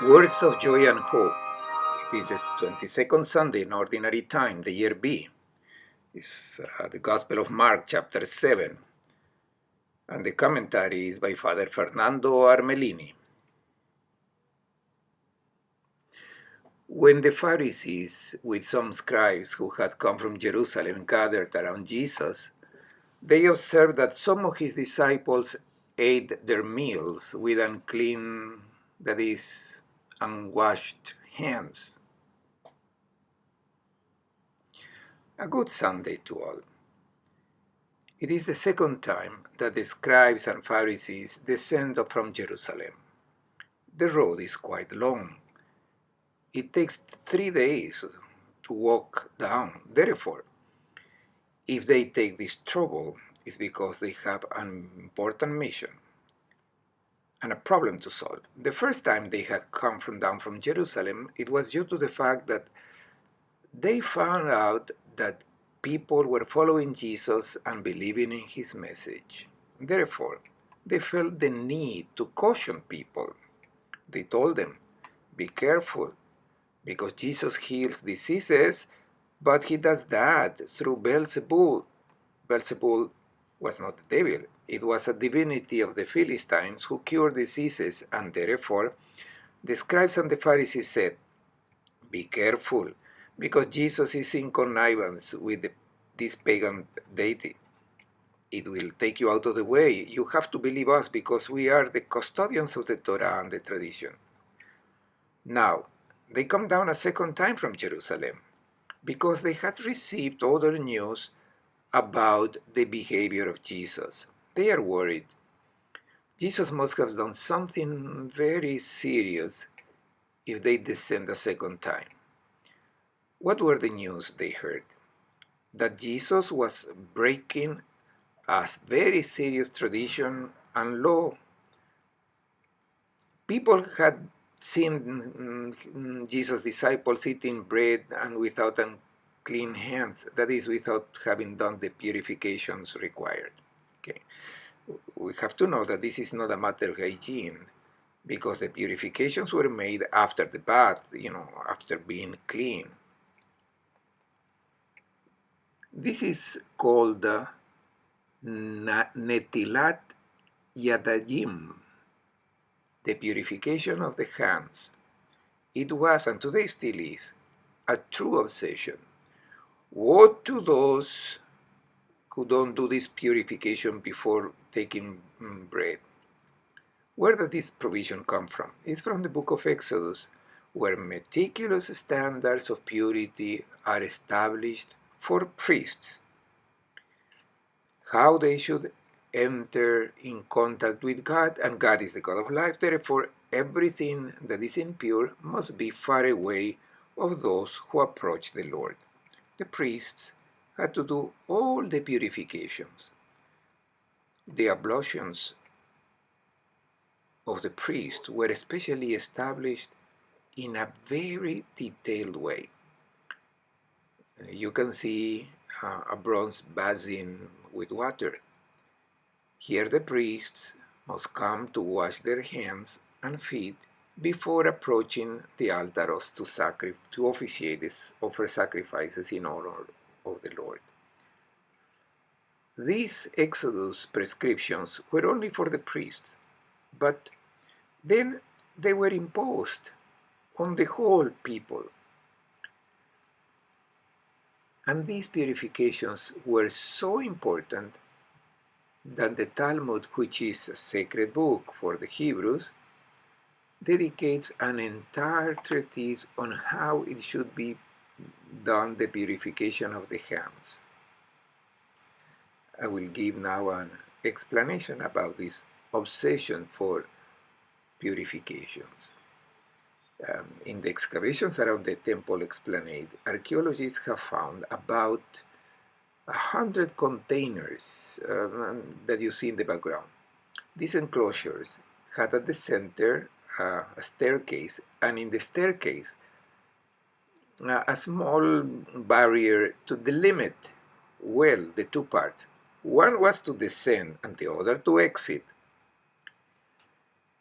Words of Joy and Hope. It is the 22nd Sunday in Ordinary Time, the year B. It's the Gospel of Mark, chapter 7. And the commentary is by Father Fernando Armelini. When the Pharisees, with some scribes who had come from Jerusalem, gathered around Jesus, they observed that some of his disciples ate their meals with unclean, that is, unwashed hands. A good Sunday to all. It is the second time that the scribes and Pharisees descend from Jerusalem. The road is quite long. It takes 3 days to walk down. Therefore, if they take this trouble, it's because they have an important mission and a problem to solve. The first time they had come down from Jerusalem, it was due to the fact that they found out that people were following Jesus and believing in his message. Therefore, they felt the need to caution people. They told them, be careful, because Jesus heals diseases, but he does that through Beelzebul. Beelzebul was not the devil. It was a divinity of the Philistines who cured diseases, and therefore the scribes and the Pharisees said, be careful, because Jesus is in connivance with this pagan deity. It will take you out of the way. You have to believe us because we are the custodians of the Torah and the tradition. Now, they come down a second time from Jerusalem because they had received other news about the behavior of Jesus. They are worried. Jesus must have done something very serious if they descend a second time. What were the news they heard? That Jesus was breaking a very serious tradition and law. People had seen Jesus' disciples eating bread and without unclean hands, that is, without having done the purifications required. Okay. We have to know that this is not a matter of hygiene, because the purifications were made after the bath, after being clean. This is called Netilat Yadayim, the purification of the hands. It was, and today still is, a true obsession. Woe to those who don't do this purification before taking bread. Where does this provision come from? It's from the book of Exodus, where meticulous standards of purity are established for priests. How they should enter in contact with God, and God is the God of life. Therefore, everything that is impure must be far away of those who approach the Lord. The priests had to do all the purifications. The ablutions of the priests were especially established in a very detailed way. You can see a bronze basin with water. Here the priests must come to wash their hands and feet before approaching the altar to offer sacrifices in honor of the Lord. These Exodus prescriptions were only for the priests, but then they were imposed on the whole people. And these purifications were so important that the Talmud, which is a sacred book for the Hebrews, dedicates an entire treatise on how it should be done, the purification of the hands. I will give now an explanation about this obsession for purifications. In the excavations around the temple esplanade, archaeologists have found about 100 containers that you see in the background. These enclosures had at the center a staircase, and in the staircase a small barrier to delimit well the two parts. One was to descend and the other to exit.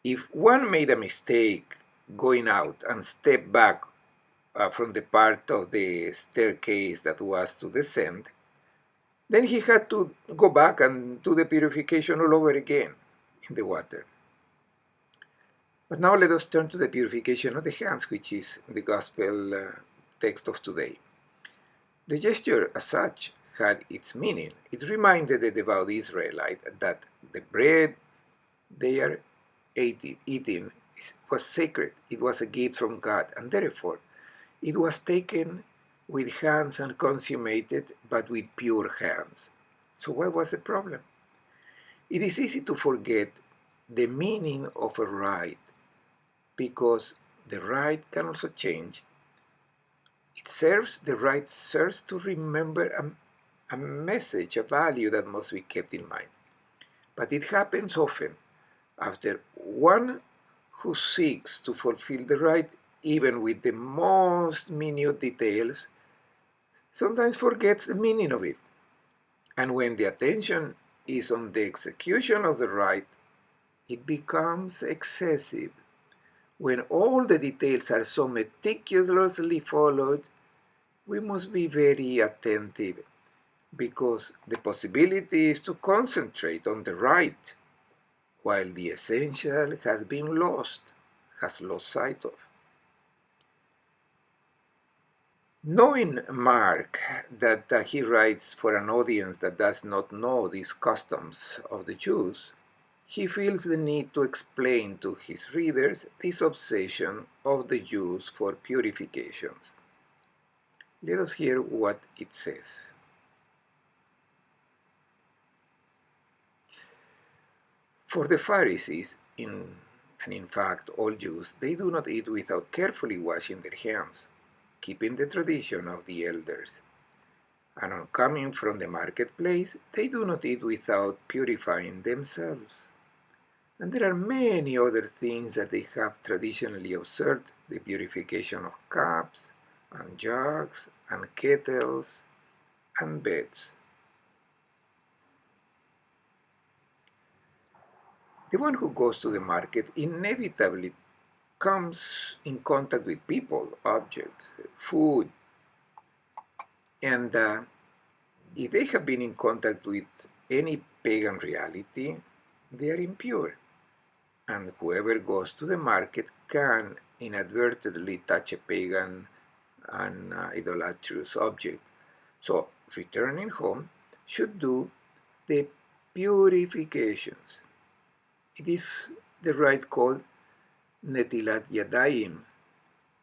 If one made a mistake going out and step back from the part of the staircase that was to descend, then he had to go back and do the purification all over again in the water. But now let us turn to the purification of the hands, which is the gospel text of today. The gesture as such had its meaning. It reminded the devout Israelite that the bread they are eating was sacred. It was a gift from God, and therefore it was taken with hands and consummated, but with pure hands. So what was the problem? It is easy to forget the meaning of a rite, because the rite can also change. The rite serves to remember a message, a value that must be kept in mind. But it happens often after one who seeks to fulfill the rite, even with the most minute details, sometimes forgets the meaning of it. And when the attention is on the execution of the rite, it becomes excessive. When all the details are so meticulously followed, we must be very attentive, because the possibility is to concentrate on the rite, while the essential has lost sight of. Knowing Mark that he writes for an audience that does not know these customs of the Jews, he feels the need to explain to his readers this obsession of the Jews for purifications. Let us hear what it says. For the Pharisees, and in fact all Jews, they do not eat without carefully washing their hands, keeping the tradition of the elders. And on coming from the marketplace, they do not eat without purifying themselves. And there are many other things that they have traditionally observed: the purification of cups, and jugs, and kettles, and beds. The one who goes to the market inevitably comes in contact with people, objects, food, and if they have been in contact with any pagan reality, they are impure. And whoever goes to the market can inadvertently touch a pagan and idolatrous object. So returning home should do the purifications. It is the rite called Netilat Yadayim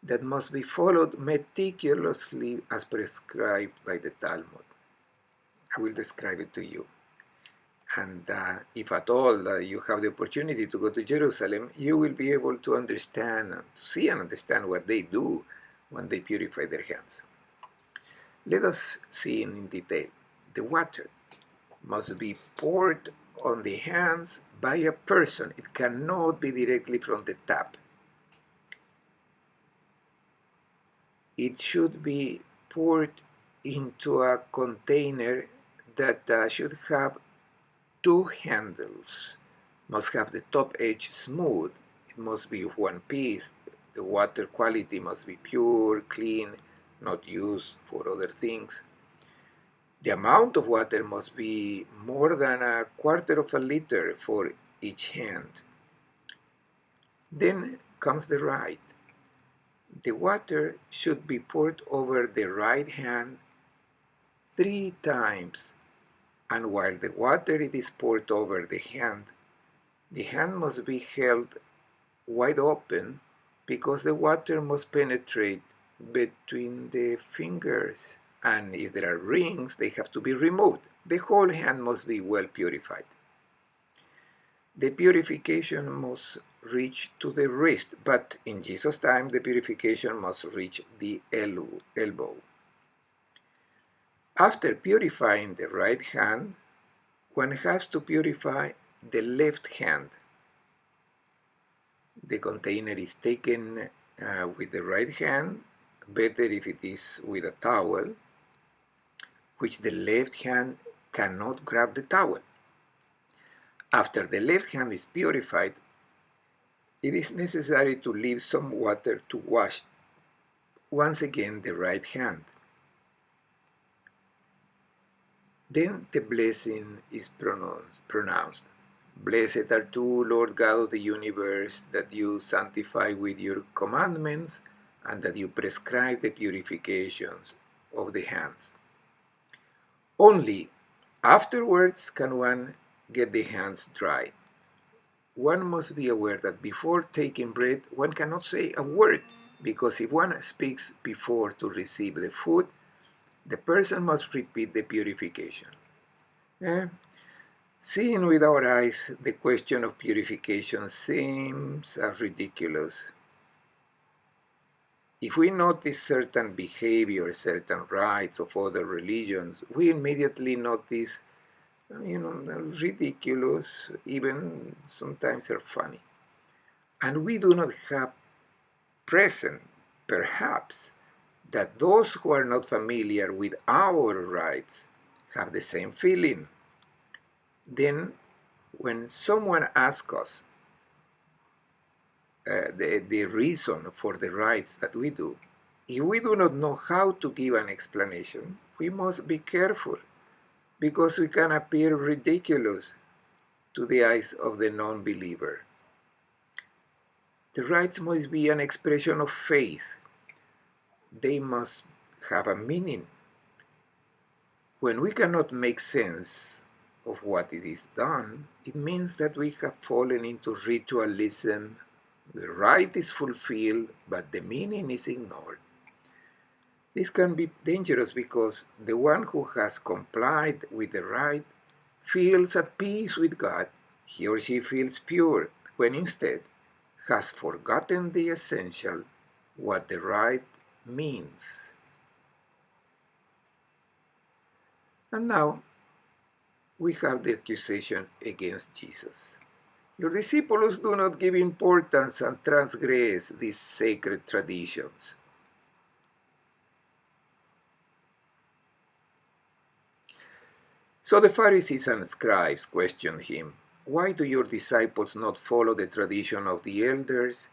that must be followed meticulously as prescribed by the Talmud. I will describe it to you. And if at all you have the opportunity to go to Jerusalem, you will be able to understand, to see and understand what they do when they purify their hands. Let us see in detail. The water must be poured on the hands by a person. It cannot be directly from the tap. It should be poured into a container that should have two handles. Must have the top edge smooth. It must be one piece. The water quality must be pure, clean, not used for other things. The amount of water must be more than a quarter of a liter for each hand. Then comes the rite. The water should be poured over the right hand 3 times, and while the water is poured over the hand must be held wide open, because the water must penetrate between the fingers, and if there are rings, they have to be removed. The whole hand must be well purified. The purification must reach to the wrist, but in Jesus' time, the purification must reach the elbow. After purifying the right hand, one has to purify the left hand. The container is taken with the right hand, better if it is with a towel, which the left hand cannot grab the towel. After the left hand is purified, it is necessary to leave some water to wash once again the right hand. Then the blessing is pronounced. Blessed are you, Lord God of the universe, that you sanctify with your commandments and that you prescribe the purifications of the hands. Only afterwards can one get the hands dry. One must be aware that before taking bread, one cannot say a word, because if one speaks before to receive the food, the person must repeat the purification. Eh? Seeing with our eyes, the question of purification seems ridiculous. If we notice certain behavior, certain rites of other religions, we immediately notice, ridiculous, even sometimes they're funny. And we do not have present, perhaps, that those who are not familiar with our rites have the same feeling. Then, when someone asks us the reason for the rites that we do, if we do not know how to give an explanation, we must be careful, because we can appear ridiculous to the eyes of the non-believer. The rites must be an expression of faith. They must have a meaning. When we cannot make sense of what it is done, it means that we have fallen into ritualism. The rite is fulfilled, but the meaning is ignored. This can be dangerous because the one who has complied with the rite feels at peace with God. He or she feels pure, when instead has forgotten the essential, what the rite means. And now we have the accusation against Jesus. Your disciples do not give importance and transgress these sacred traditions. So the Pharisees and scribes questioned him, "Why do your disciples not follow the tradition of the elders,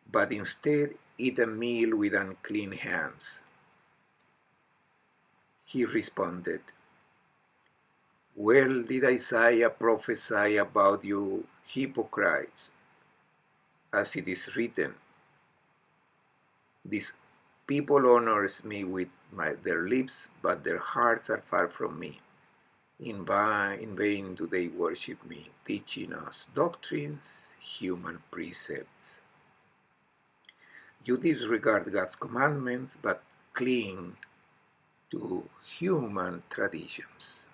but instead eat a meal with unclean hands?" He responded, "Well did Isaiah prophesy about you hypocrites, as it is written, 'This people honors me with their lips, but their hearts are far from me. In vain do they worship me, teaching us doctrines, human precepts.' You disregard God's commandments, but cling to human traditions."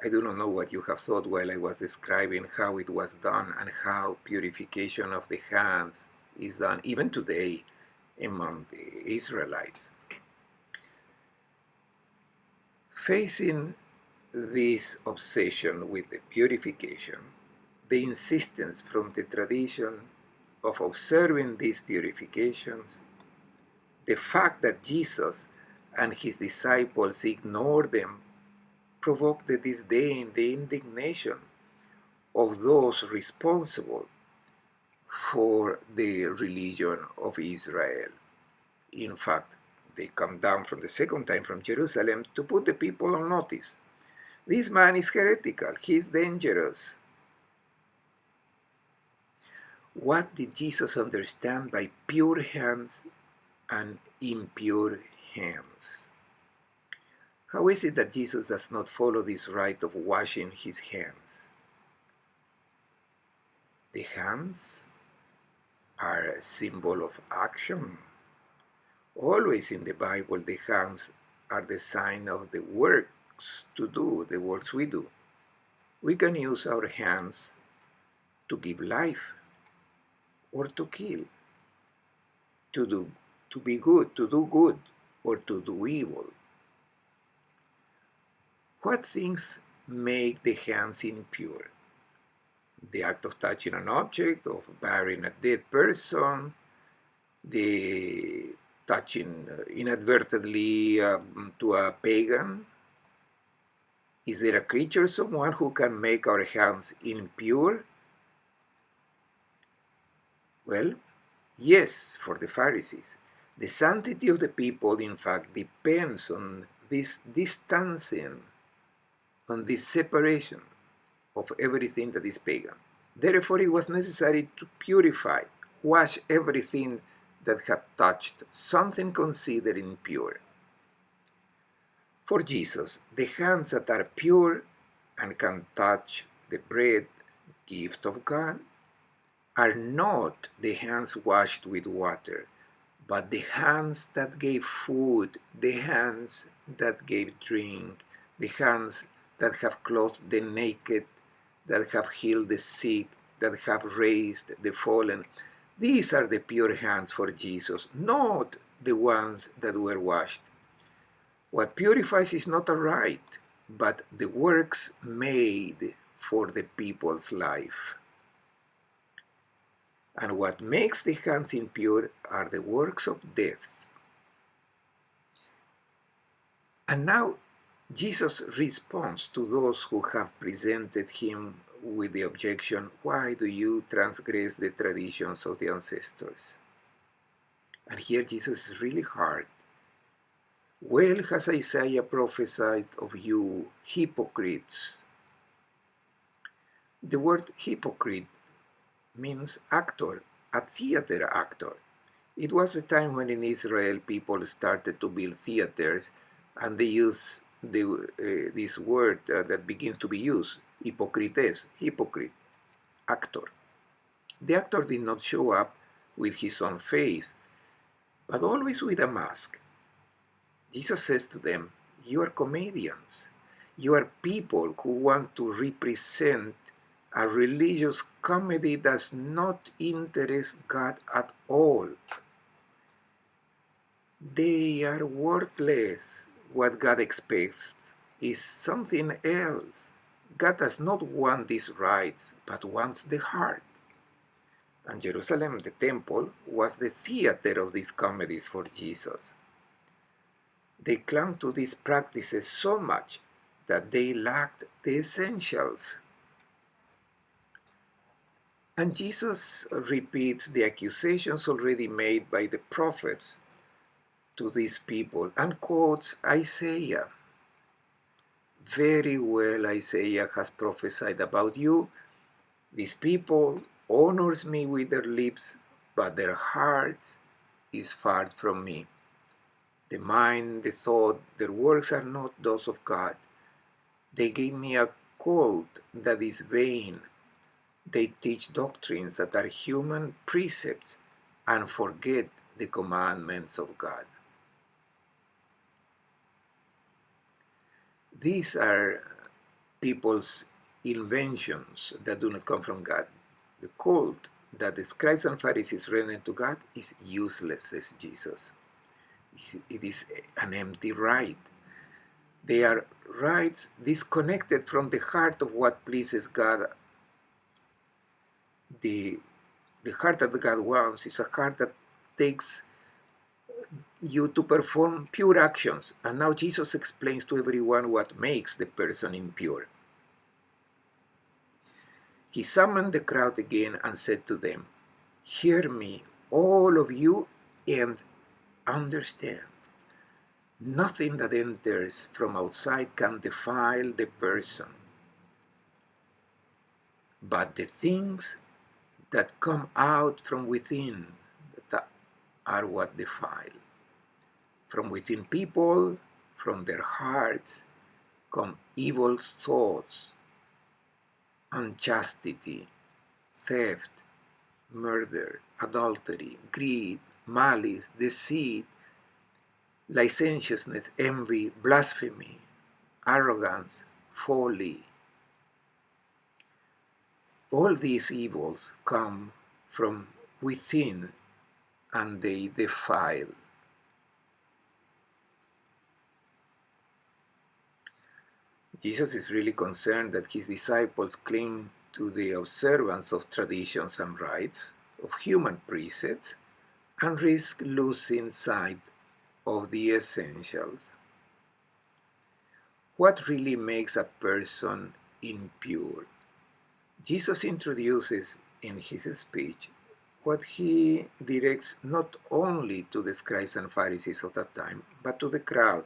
I do not know what you have thought while I was describing how it was done and how purification of the hands is done even today among the Israelites. Facing this obsession with the purification, the insistence from the tradition of observing these purifications, the fact that Jesus and his disciples ignored them, provoked the disdain, the indignation of those responsible for the religion of Israel. In fact, they come down from the second time from Jerusalem to put the people on notice. This man is heretical, he is dangerous. What did Jesus understand by pure hands and impure hands? How is it that Jesus does not follow this rite of washing his hands? The hands are a symbol of action. Always in the Bible, the hands are the sign of the works to do, the works we do. We can use our hands to give life or to kill, to be good, to do good, or to do evil. What things make the hands impure? The act of touching an object, of burying a dead person, the touching inadvertently to a pagan, Is there a creature, someone who can make our hands impure? Well, yes, for the Pharisees. The sanctity of the people, in fact, depends on this distancing, on this separation of everything that is pagan. Therefore, it was necessary to purify, wash everything that had touched something considered impure. For Jesus, the hands that are pure and can touch the bread, gift of God, are not the hands washed with water, but the hands that gave food, the hands that gave drink, the hands that have clothed the naked, that have healed the sick, that have raised the fallen. These are the pure hands for Jesus, not the ones that were washed. What purifies is not a rite, but the works made for the people's life. And what makes the hands impure are the works of death. And now Jesus responds to those who have presented him with the objection, why do you transgress the traditions of the ancestors? And here Jesus is really hard. Well has Isaiah prophesied of you, hypocrites. The word hypocrite means actor, a theater actor. It was the time when in Israel people started to build theaters, and they use this word that begins to be used, hypocrites, hypocrite, actor. The actor did not show up with his own face, but always with a mask. Jesus says to them, you are comedians. You are people who want to represent a religious comedy that does not interest God at all. They are worthless. What God expects is something else. God does not want these rites, but wants the heart. And Jerusalem, the temple, was the theater of these comedies for Jesus. They clung to these practices so much that they lacked the essentials. And Jesus repeats the accusations already made by the prophets to these people and quotes Isaiah. Very well, Isaiah has prophesied about you. These people honors me with their lips, but their hearts is far from me. The mind, the thought, their works are not those of God. They gave me a cult that is vain. They teach doctrines that are human precepts and forget the commandments of God. These are people's inventions that do not come from God. The cult that the scribes and Pharisees render to God is useless, says Jesus. It is an empty rite. They are rites disconnected from the heart of what pleases God. The heart that God wants is a heart that takes you to perform pure actions. And now Jesus explains to everyone what makes the person impure. He summoned the crowd again and said to them, hear me, all of you, and understand. Nothing that enters from outside can defile the person, but the things that come out from within that are what defile. From within people, from their hearts, come evil thoughts, unchastity, theft, murder, adultery, greed, malice, deceit, licentiousness, envy, blasphemy, arrogance, folly. All these evils come from within and they defile. Jesus is really concerned that his disciples cling to the observance of traditions and rites, of human precepts, and risk losing sight of the essentials. What really makes a person impure? Jesus introduces in his speech what he directs not only to the scribes and Pharisees of that time, but to the crowd,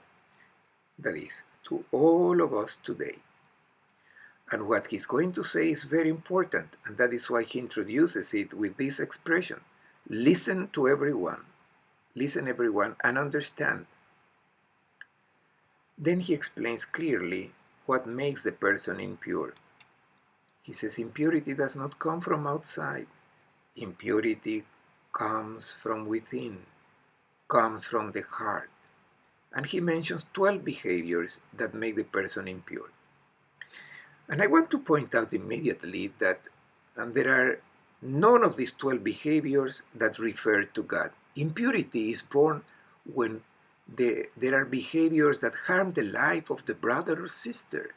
that is, to all of us today. And what he's going to say is very important, and that is why he introduces it with this expression: listen to everyone, listen everyone, and understand. Then he explains clearly what makes the person impure. He says impurity does not come from outside. Impurity comes from within, comes from the heart. And he mentions 12 behaviors that make the person impure. And I want to point out immediately that there are none of these 12 behaviors that refer to God. Impurity is born when there are behaviors that harm the life of the brother or sister.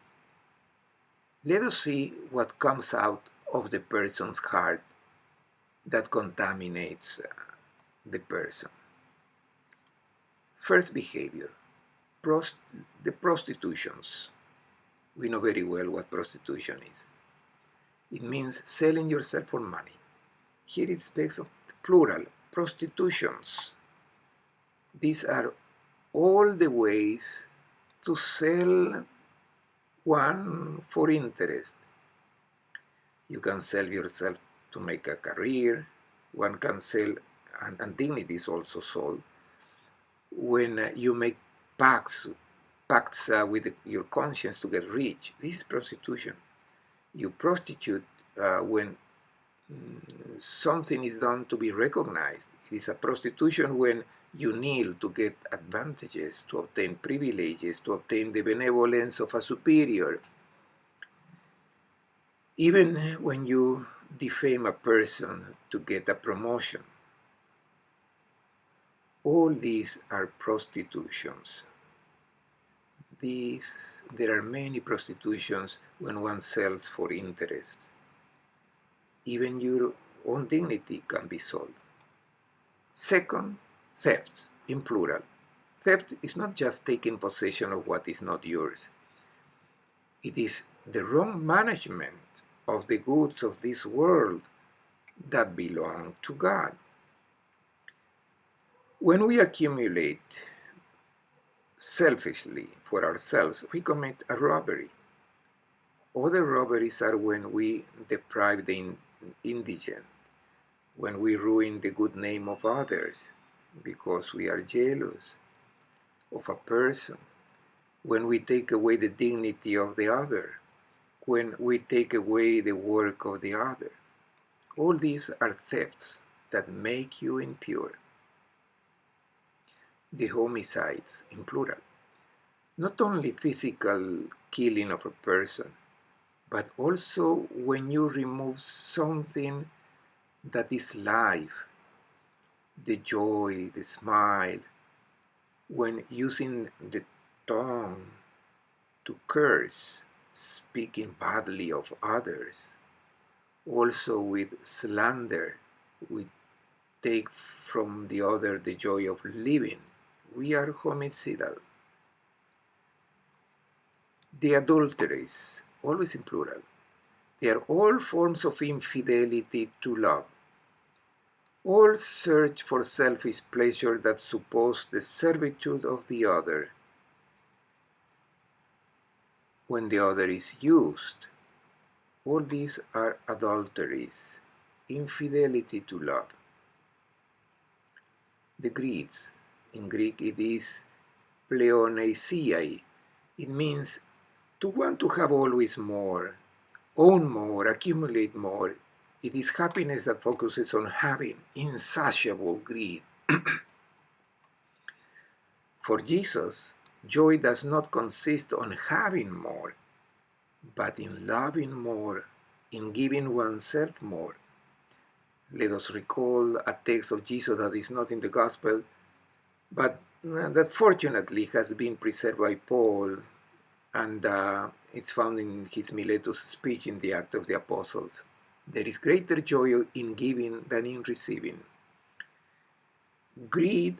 Let us see what comes out of the person's heart that contaminates the person. First behavior, the prostitutions. We know very well what prostitution is. It means selling yourself for money. Here it speaks of the plural, prostitutions. These are all the ways to sell one for interest. You can sell yourself to make a career. One can sell, and dignity is also sold, when you make pacts with your conscience to get rich. This is prostitution. You prostitute when something is done to be recognized. It is a prostitution when you kneel to get advantages, to obtain privileges, to obtain the benevolence of a superior. Even when you defame a person to get a promotion. All these are prostitutions. There are many prostitutions when one sells for interest. Even your own dignity can be sold. Second, theft, in plural. Theft is not just taking possession of what is not yours. It is the wrong management of the goods of this world that belong to God. When we accumulate selfishly for ourselves, we commit a robbery. Other robberies are when we deprive the indigent, when we ruin the good name of others because we are jealous of a person, when we take away the dignity of the other, when we take away the work of the other. All these are thefts that make you impure. The homicides, in plural. Not only physical killing of a person, but also when you remove something that is life, the joy, the smile, when using the tongue to curse, speaking badly of others. Also with slander, we take from the other the joy of living. We are homicidal. The adulteries, always in plural, they are all forms of infidelity to love. All search for selfish pleasure that suppose the servitude of the other. When the other is used, all these are adulteries, infidelity to love. The greeds, in Greek it is pleonesiai. It means to want to have always more, own more, accumulate more. It is happiness that focuses on having, insatiable greed. For Jesus, joy does not consist on having more, but in loving more, in giving oneself more. Let us recall a text of Jesus that is not in the Gospel, but that fortunately has been preserved by Paul, and it's found in his Miletus speech in the Acts of the Apostles. There is greater joy in giving than in receiving. Greed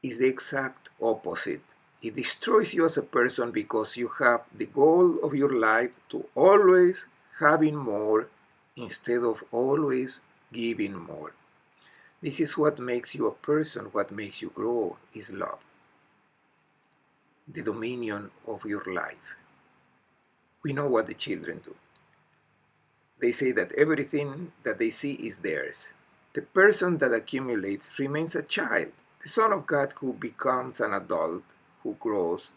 is the exact opposite. It destroys you as a person because you have the goal of your life to always having more instead of always giving more. This is what makes you a person, what makes you grow is love, the dominion of your life. We know what the children do. They say that everything that they see is theirs. The person that accumulates remains a child. The Son of God who becomes an adult, who grows,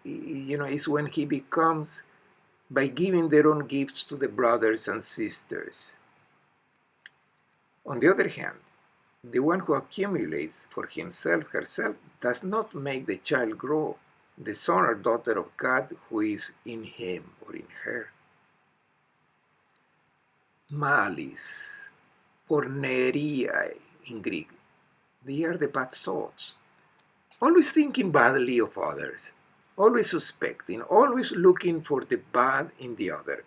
is when he becomes by giving their own gifts to the brothers and sisters. On the other hand, the one who accumulates for himself, herself, does not make the child grow, the son or daughter of God who is in him or in her. Malice, porneria in Greek, they are the bad thoughts. Always thinking badly of others, always suspecting, always looking for the bad in the other.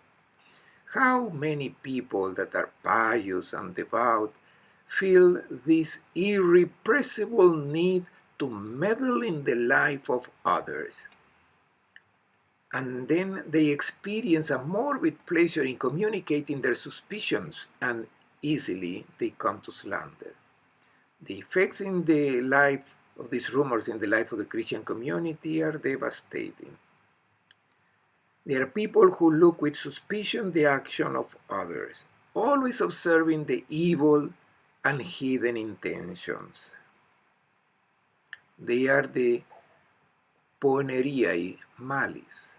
How many people that are pious and devout feel this irrepressible need to meddle in the life of others? And then they experience a morbid pleasure in communicating their suspicions, and easily they come to slander. The effects in the life of these rumors in the life of the Christian community are devastating. There are people who look with suspicion the action of others, always observing the evil and hidden intentions. They are the poneriae malice.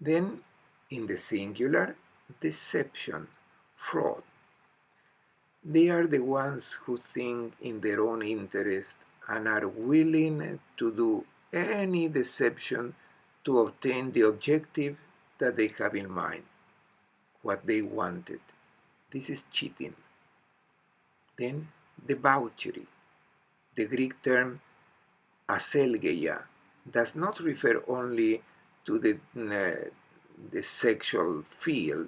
Then, in the singular, deception, fraud. They are the ones who think in their own interest and are willing to do any deception to obtain the objective that they have in mind, what they wanted. This is cheating. Then, debauchery. The Greek term aselgeia does not refer only to the sexual field,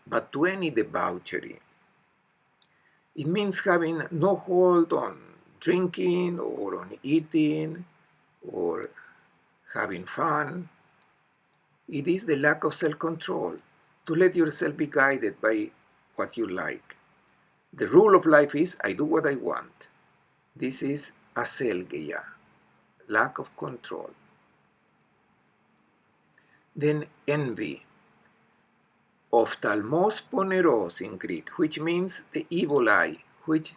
but to any debauchery. It means having no hold on drinking or on eating or having fun. It is the lack of self-control, to let yourself be guided by what you like. The rule of life is, I do what I want. This is aselgeia, lack of control. Then envy, ophthalmos poneros in Greek, which means the evil eye, which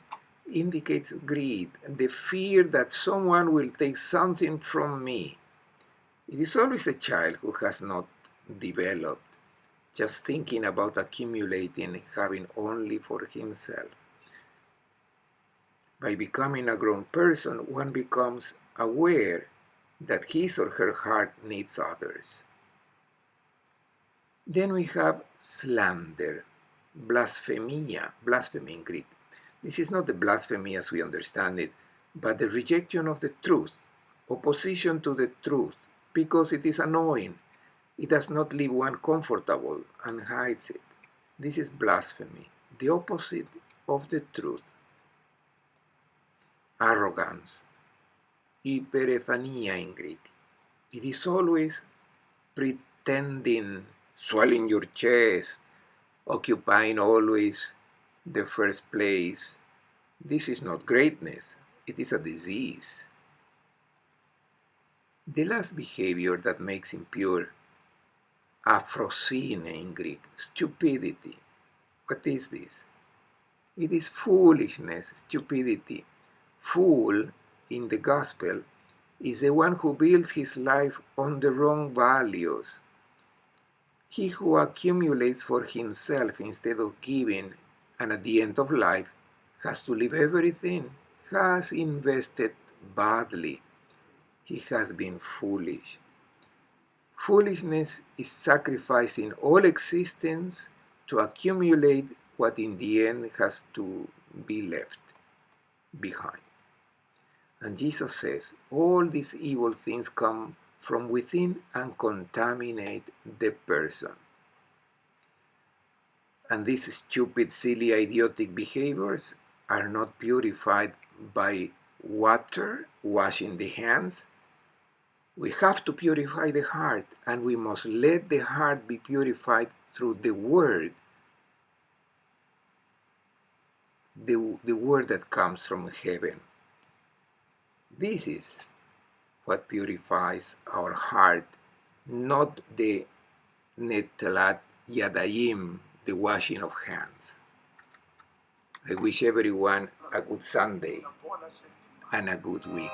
indicates greed, the fear that someone will take something from me. It is always a child who has not developed, just thinking about accumulating, having only for himself. By becoming a grown person, one becomes aware that his or her heart needs others. Then we have slander, blasphemia, blasphemy in Greek. This is not the blasphemy as we understand it, but the rejection of the truth, opposition to the truth, because it is annoying. It does not leave one comfortable and hides it. This is blasphemy, the opposite of the truth. Arrogance, hyperephania in Greek. It is always pretending, swelling your chest, occupying always the first place. This is not greatness, it is a disease. The last behavior that makes impure, aphrosine in Greek, stupidity. What is this? It is foolishness, stupidity. Fool in the gospel is the one who builds his life on the wrong values. He who accumulates for himself instead of giving, and at the end of life has to leave everything, has invested badly. He has been foolish. Foolishness is sacrificing all existence to accumulate what in the end has to be left behind. And Jesus says, all these evil things come from within and contaminate the person. And these stupid, silly, idiotic behaviors are not purified by water, washing the hands. We have to purify the heart, and we must let the heart be purified through the word, the word that comes from heaven. This is what purifies our heart, not the netalat yadayim, the washing of hands. I wish everyone a good Sunday and a good week.